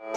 Hey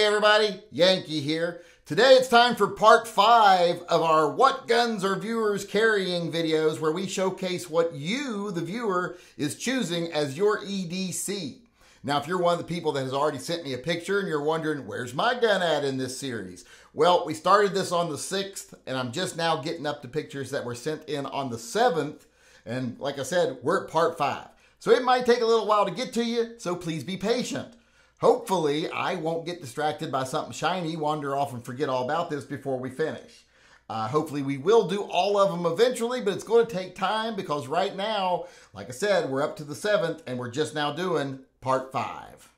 everybody, Yankee here. Today it's time for part 5 of our What Guns Are Viewers Carrying videos, where we showcase what you, the viewer, is choosing as your EDC. Now, if you're one of the people that has already sent me a picture and you're wondering, where's my gun at in this series? Well, we started this on the 6th, and I'm just now getting up to pictures that were sent in on the 7th. And like I said, we're at part 5. So it might take a little while to get to you, so please be patient. Hopefully, I won't get distracted by something shiny, wander off and forget all about this before we finish. Hopefully, we will do all of them eventually, but it's going to take time because right now, like I said, we're up to the 7th and we're just now doing part 5.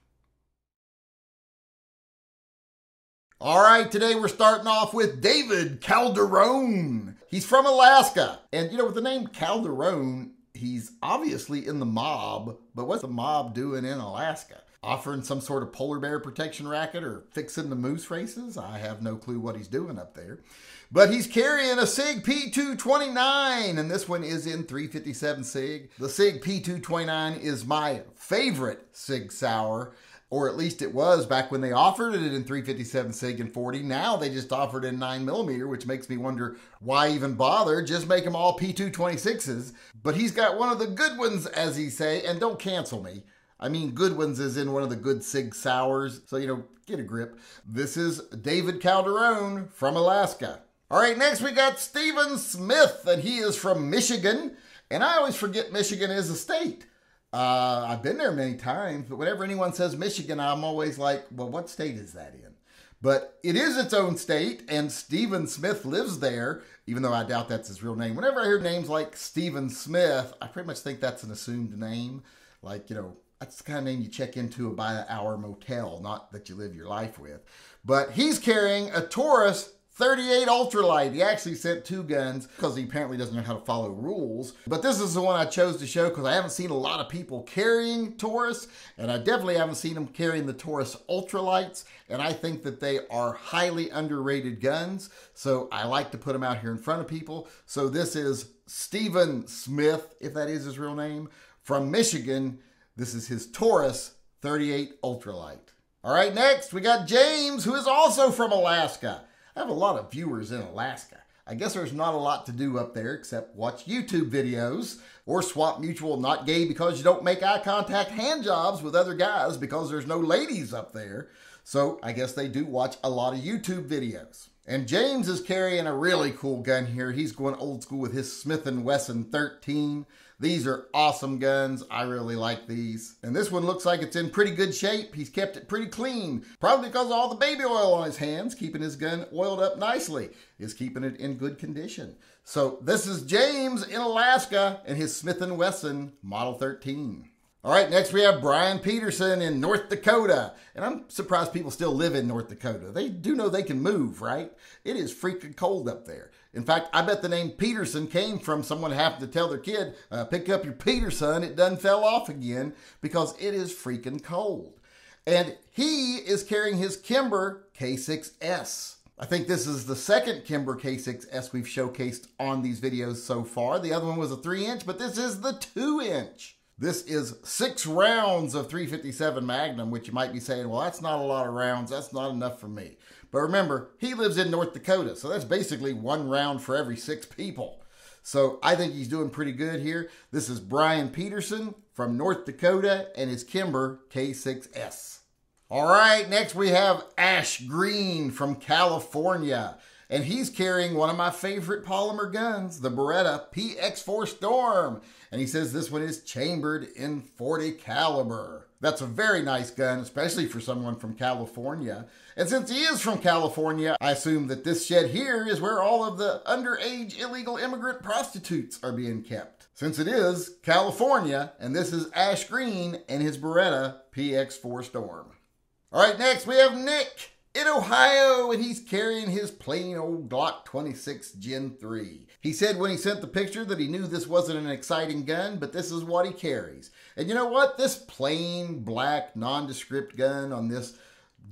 All right, today we're starting off with David Calderon. He's from Alaska. And you know, with the name Calderon, he's obviously in the mob, but what's the mob doing in Alaska? Offering some sort of polar bear protection racket or fixing the moose races? I have no clue what he's doing up there. But he's carrying a SIG P229, and this one is in 357 SIG. The SIG P229 is my favorite SIG Sauer, or at least it was back when they offered it in 357 SIG and 40. Now they just offered it in 9mm, which makes me wonder why even bother. Just make them all P226s. But he's got one of the good ones, as he say, and don't cancel me. I mean, good ones is in one of the good SIG Sauers, so, you know, get a grip. This is David Calderon from Alaska. All right, next we got Stephen Smith, and he is from Michigan. And I always forget Michigan is a state. I've been there many times, but whenever anyone says Michigan, I'm always like, well, what state is that in? But it is its own state, and Stephen Smith lives there, even though I doubt that's his real name. Whenever I hear names like Stephen Smith, I pretty much think that's an assumed name. Like, you know, that's the kind of name you check into a by-the-hour motel, not that you live your life with. But he's carrying a Taurus 38 Ultralight. He actually sent 2 guns because he apparently doesn't know how to follow rules. But this is the one I chose to show because I haven't seen a lot of people carrying Taurus, and I definitely haven't seen them carrying the Taurus Ultralights, and I think that they are highly underrated guns, so I like to put them out here in front of people. So this is Stephen Smith, if that is his real name, from Michigan. This is his Taurus 38 Ultralight. All right, next we got James, who is also from Alaska. I have a lot of viewers in Alaska. I guess there's not a lot to do up there except watch YouTube videos or swap mutual not gay because you don't make eye contact hand jobs with other guys because there's no ladies up there. So I guess they do watch a lot of YouTube videos. And James is carrying a really cool gun here. He's going old school with his Smith & Wesson 13. These are awesome guns. I really like these. And this one looks like it's in pretty good shape. He's kept it pretty clean. Probably because of all the baby oil on his hands, keeping his gun oiled up nicely, is keeping it in good condition. So this is James in Alaska and his Smith & Wesson Model 13. All right, next we have Brian Peterson in North Dakota. And I'm surprised people still live in North Dakota. They do know they can move, right? It is freaking cold up there. In fact, I bet the name Peterson came from someone having to tell their kid, pick up your Peterson, it done fell off again, because it is freaking cold. And he is carrying his Kimber K6S. I think this is the second Kimber K6S we've showcased on these videos so far. The other one was a 3-inch, but this is the 2-inch. This is 6 rounds of 357 Magnum, which you might be saying, well, that's not a lot of rounds. That's not enough for me. But remember, he lives in North Dakota, so that's basically 1 round for every 6 people. So I think he's doing pretty good here. This is Brian Peterson from North Dakota and his Kimber K6S. All right, next we have Ash Green from California. And he's carrying one of my favorite polymer guns, the Beretta PX4 Storm. And he says this one is chambered in .40 caliber. That's a very nice gun, especially for someone from California. And since he is from California, I assume that this shed here is where all of the underage illegal immigrant prostitutes are being kept. Since it is California, and this is Ash Green and his Beretta PX4 Storm. All right, next we have Nick in Ohio, and he's carrying his plain old Glock 26 Gen 3. He said when he sent the picture that he knew this wasn't an exciting gun, but this is what he carries. And you know what? This plain black nondescript gun on this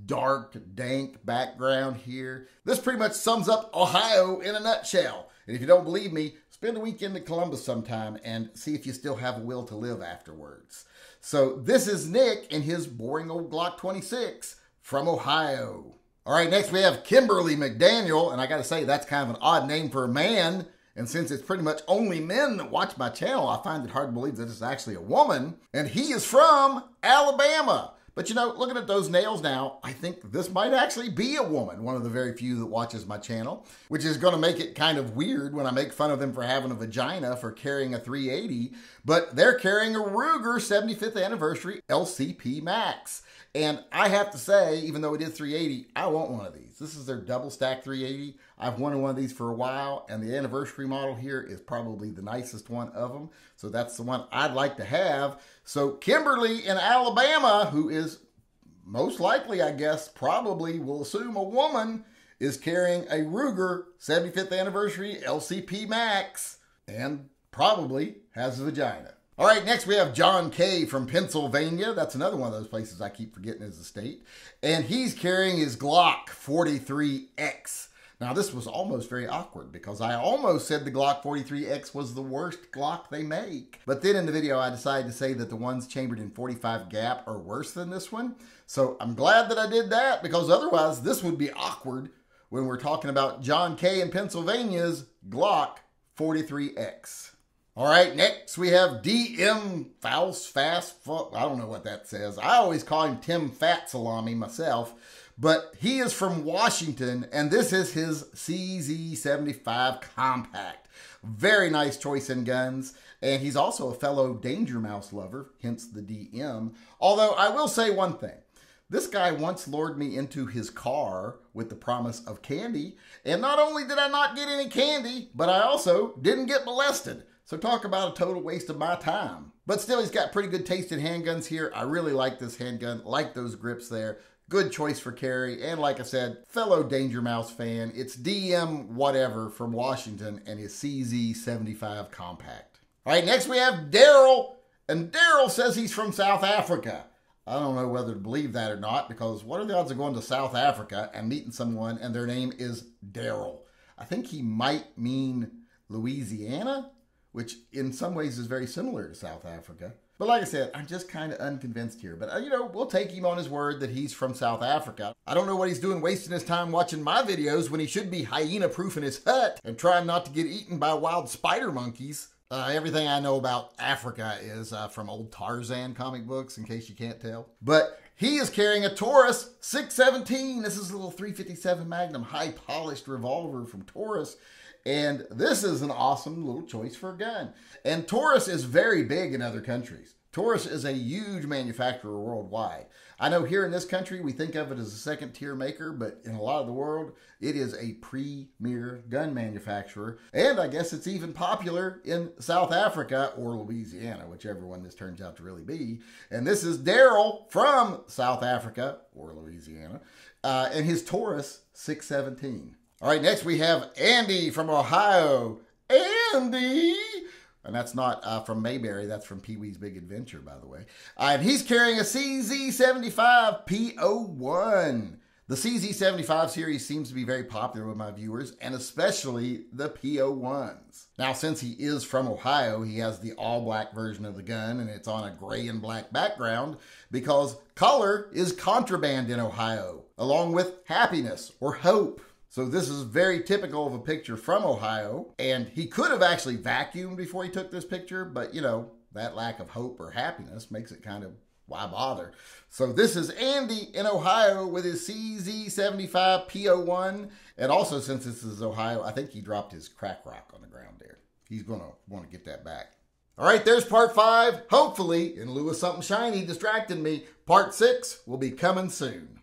dark, dank background here. This pretty much sums up Ohio in a nutshell. And if you don't believe me, spend a weekend in Columbus sometime and see if you still have a will to live afterwards. So this is Nick and his boring old Glock 26 from Ohio. All right, next we have Kimberly McDaniel, and I gotta say that's kind of an odd name for a man. And since it's pretty much only men that watch my channel, I find it hard to believe that it's actually a woman. And he is from Alabama. But you know, looking at those nails now, I think this might actually be a woman, one of the very few that watches my channel, which is going to make it kind of weird when I make fun of them for having a vagina for carrying a 380, but they're carrying a Ruger 75th anniversary LCP Max. And I have to say, even though it is 380, I want one of these. This is their double stack 380. I've wanted one of these for a while, and the anniversary model here is probably the nicest one of them. So that's the one I'd like to have. So Kimberly in Alabama, who is most likely, I guess, probably, we'll assume a woman, is carrying a Ruger 75th anniversary LCP Max and probably has a vagina. All right, next we have John K. from Pennsylvania. That's another one of those places I keep forgetting is a state. And he's carrying his Glock 43X. Now, this was almost very awkward because I almost said the Glock 43X was the worst Glock they make. But then in the video, I decided to say that the ones chambered in 45 gap are worse than this one. So I'm glad that I did that because otherwise this would be awkward when we're talking about John K. in Pennsylvania's Glock 43X. All right, next we have DM Fast. I don't know what that says. I always call him Tim Fat Salami myself, but he is from Washington, and this is his CZ75 Compact. Very nice choice in guns, and he's also a fellow Danger Mouse lover, hence the DM. Although I will say one thing. This guy once lured me into his car with the promise of candy, and not only did I not get any candy, but I also didn't get molested. So talk about a total waste of my time. But still, he's got pretty good taste in handguns here. I really like this handgun, like those grips there. Good choice for carry. And like I said, fellow Danger Mouse fan, it's DM whatever from Washington and his CZ75 Compact. All right, next we have Daryl. And Daryl says he's from South Africa. I don't know whether to believe that or not, because what are the odds of going to South Africa and meeting someone and their name is Daryl? I think he might mean Louisiana, which in some ways is very similar to South Africa. But like I said, I'm just kind of unconvinced here. But, you know, we'll take him on his word that he's from South Africa. I don't know what he's doing wasting his time watching my videos when he should be hyena-proof in his hut and trying not to get eaten by wild spider monkeys. Everything I know about Africa is from old Tarzan comic books, in case you can't tell. But he is carrying a Taurus 617. This is a little 357 Magnum high-polished revolver from Taurus. And this is an awesome little choice for a gun. And Taurus is very big in other countries. Taurus is a huge manufacturer worldwide. I know here in this country, we think of it as a second-tier maker, but in a lot of the world, it is a premier gun manufacturer. And I guess it's even popular in South Africa or Louisiana, whichever one this turns out to really be. And this is Daryl from South Africa or Louisiana, and his Taurus 617. All right, next we have Andy from Ohio. Andy! And that's not from Mayberry. That's from Pee-wee's Big Adventure, by the way. And he's carrying a CZ75 P01. The CZ75 series seems to be very popular with my viewers, and especially the P01s. Now, since he is from Ohio, he has the all-black version of the gun, and it's on a gray and black background because color is contraband in Ohio, along with happiness or hope. So this is very typical of a picture from Ohio, and he could have actually vacuumed before he took this picture, but you know, that lack of hope or happiness makes it kind of, why bother? So this is Andy in Ohio with his CZ75 P01, and also since this is Ohio, I think he dropped his crack rock on the ground there. He's gonna want to get that back. All right, there's part 5. Hopefully, in lieu of something shiny distracting me, part 6 will be coming soon.